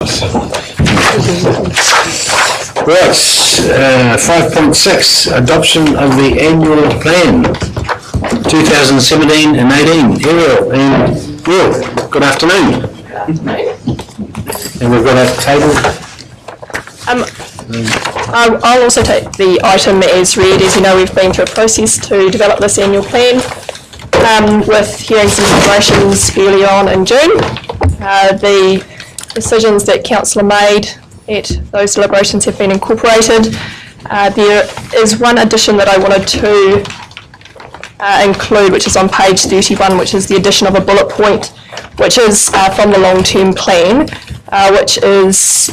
Right, 5.6, adoption of the annual plan, 2017 and 18. Ariel and Will, good afternoon. And we've got a table. I'll also take the item as read. As you know, we've been through a process to develop this annual plan with hearings and deliberations early on in June. The decisions that Council made at those deliberations have been incorporated. There is one addition that I wanted to include, which is on page 31, which is the addition of a bullet point, which is from the long-term plan, which is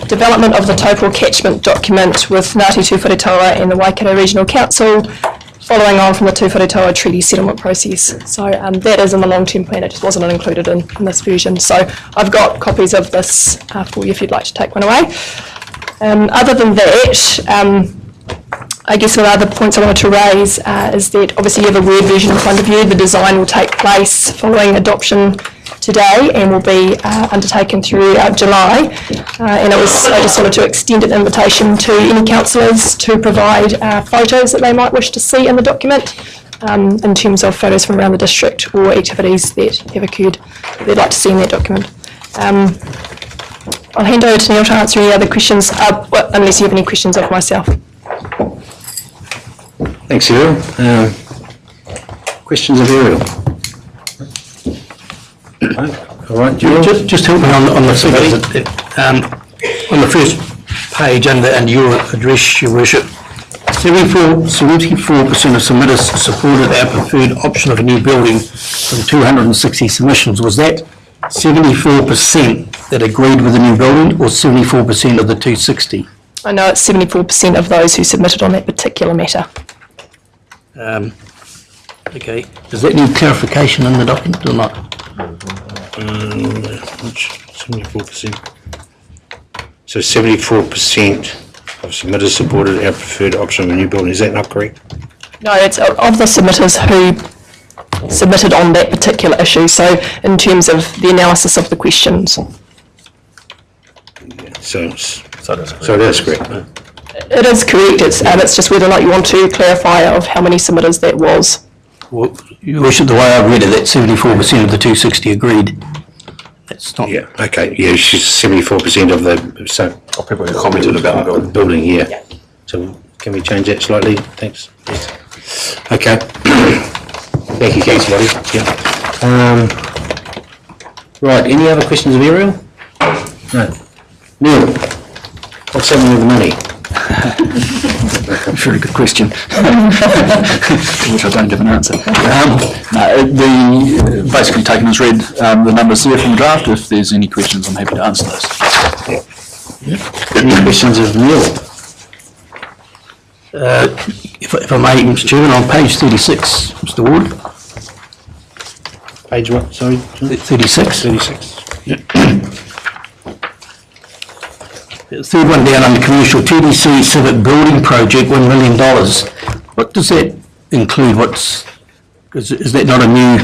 development of the Taupo catchment document with Ngāti Tūwharetoa and the Waikato Regional Council, following on from the Tūwharetoa Treaty Settlement process. So that is in the long-term plan, it just wasn't included in this version. So I've got copies of this for you if you'd like to take one away. Other than that, I guess one of the other points I wanted to raise is that obviously you have a Word version in front of you. The design will take place following adoption today and will be undertaken throughout July. I just wanted to extend an invitation to any councillors to provide photos that they might wish to see in the document in terms of photos from around the district or activities that have occurred that they'd like to see in that document. I'll hand over to Neil to answer any other questions, unless you have any questions of myself. Thanks, Ariel. Questions of Ariel? All right, just help me on the figures. On the first page under your address, Your Worship, 74% of submitters supported our preferred option of a new building from 260 submissions. Was that 74% that agreed with the new building or 74% of the 260? I know it's 74% of those who submitted on that particular matter. Okay. Does that need clarification in the document or not? 74%. So 74% of submitters supported our preferred option of a new building. Is that not correct? No, it's of the submitters who submitted on that particular issue. So in terms of the analysis of the questions. Yeah, so that's correct. It is correct. It's just whether or not you want to clarify of how many submitters that was. Well, Your Worship, the way I read it, that 74% of the 260 agreed. That's not. Yeah. Okay. Yeah. She's 74% of the people who commented about the building. Yeah. So can we change that slightly? Thanks. Yes. Okay. Thank you, Councillor. Yeah. Right. Any other questions of Ariel? No. Neil, what's happening with the money? Very good question, which I don't have an answer. Basically taken as read the numbers there from the draft. If there's any questions, I'm happy to answer those. Any questions of Neil? If I may, Mr. Chairman, on page 36, Mr. Ward. Page what? Sorry? 36. 36. Third one down under commercial, TDC Civic Building Project, $1 million. What does that include? Is that not a new,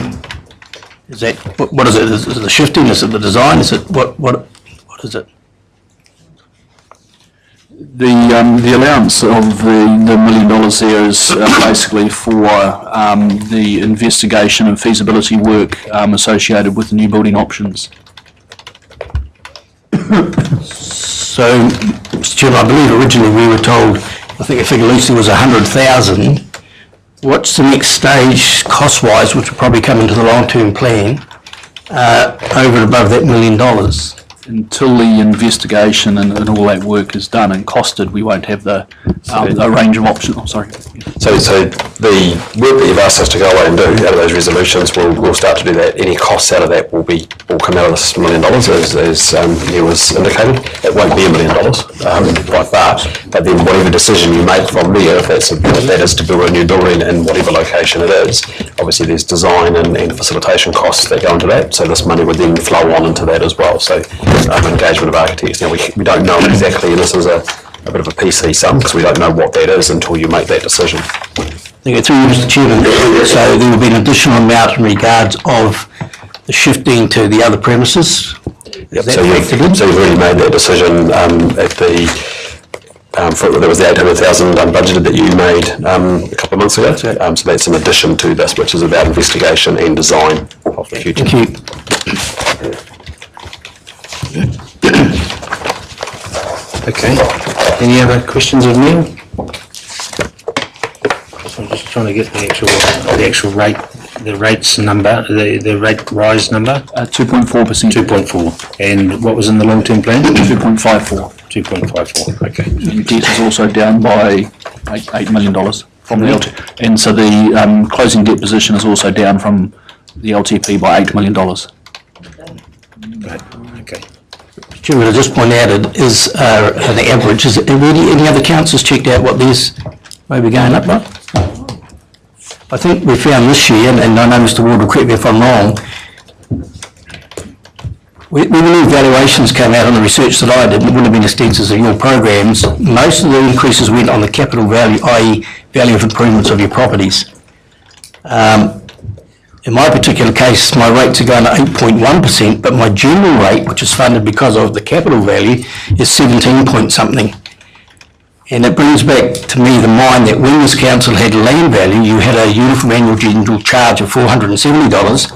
is that, what is it? Is it the shifting? Is it the design? Is it, what is it? The allowance of the $1 million there is basically for the investigation and feasibility work associated with the new building options. So, Mr. Chairman, I believe originally we were told, I think the figure loosely was 100,000. What's the next stage cost-wise, which will probably come into the long-term plan, over and above that $1 million? Until the investigation and all that work is done and costed, we won't have a range of options. Oh, sorry. So the work that you've asked us to go away and do out of those resolutions, we'll start to do that. Any costs out of that will come out of this $1 million, as Neil was indicated. It won't be $1 million by far, but then whatever decision you make from there, if that is to build a new building in whatever location it is, obviously there's design and facilitation costs that go into that. So this money would then flow on into that as well. So engagement of architects. Now we don't know exactly, and this is a bit of a PC sum because we don't know what that is until you make that decision. Thank you, through you, Mr. Chairman. So there will be an additional amount in regards of the shifting to the other premises Yep, so you've already made that decision at the, there was the 800,000 budgeted that you made a couple of months ago. So that's in addition to this, which is about investigation and design of the future. Thank you. Okay, any other questions of Neil? So I'm just trying to get the actual rate, the rates number, the rate rise number. 2.4%. 2.4. And what was in the long-term plan? 2.54. 2.54, okay. The debt is also down by $8 million from the LTP. And so the closing debt position is also down from the LTP by $8 million. Right, okay. Chairman, I just point out it is an average. Is it, any other councils checked out what these may be going up by? I think we found this year, and I know Mr Ward will correct me if I'm wrong, when the new valuations came out on the research that I did, it wouldn't have been extensive of your programs, most of the increases went on the capital value, i.e. value of improvements of your properties. In my particular case, my rates are going to 8.1%, but my general rate, which is funded because of the capital value, is 17 point something. And it brings back to me the mind that when this council had land value, you had a uniform annual general charge of $470,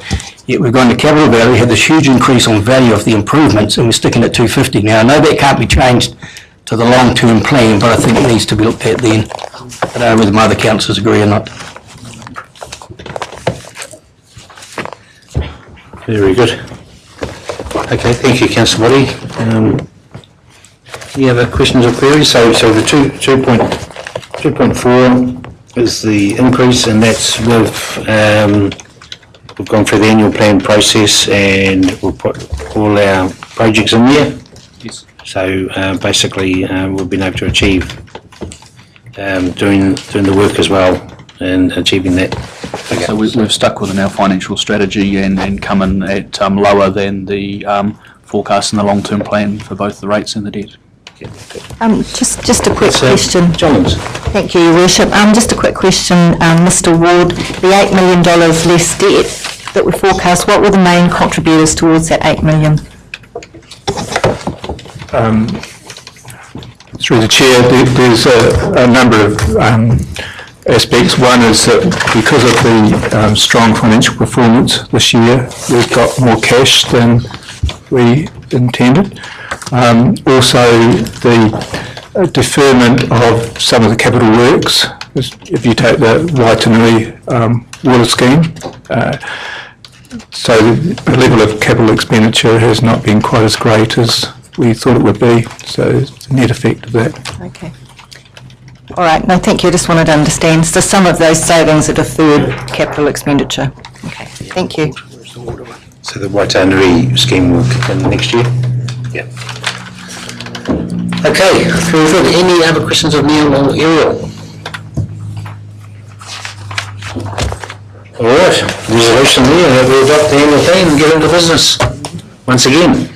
yet we've gone to capital value, had this huge increase on value of the improvements, and we're sticking at $250. Now, I know that can't be changed to the long-term plan, but I think it needs to be looked at then. I don't know whether my other councillors agree or not. Very good. Okay, thank you, Councillor Waddy. Any other questions or queries? So the 2.4 is the increase, and that's with, we've gone through the annual plan process and we'll put all our projects in there. Yes. So basically we've been able to achieve doing the work as well and achieving that. Okay. So we've stuck within our financial strategy and come in at lower than the forecast in the long-term plan for both the rates and the debt. Just a quick question. Johns. Thank you, Your Worship. Just a quick question, Mr Ward. The $8 million less debt that we forecast, what were the main contributors towards that $8 million? Through the Chair, there's a number of aspects. One is that because of the strong financial performance this year, we've got more cash than we intended. Also, the deferment of some of the capital works, if you take the Waitanui water scheme, so the level of capital expenditure has not been quite as great as we thought it would be, so it's a net effect of that. Okay. All right, no, thank you. I just wanted to understand. So some of those savings are deferred capital expenditure. Okay, thank you. So the Waitanui scheme will kick in next year? Yeah. Okay, very good. Any other questions of Neil or Ariel? All right, resolution there that we adopt the annual plan and get into business once again.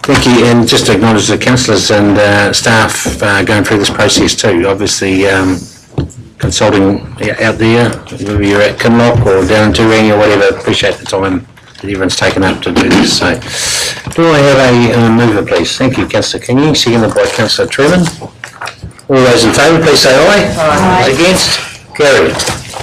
Thank you, and just to acknowledge the councillors and staff going through this process too. Obviously, consulting out there, whether you're at Kinloch or down in Turangi or whatever, appreciate the time that everyone's taken up to do this. So, do I have a mover, please? Thank you, Councillor Kingy, seconded by Councillor Truman. All those in favour, please say aye. Aye. Against? Carried.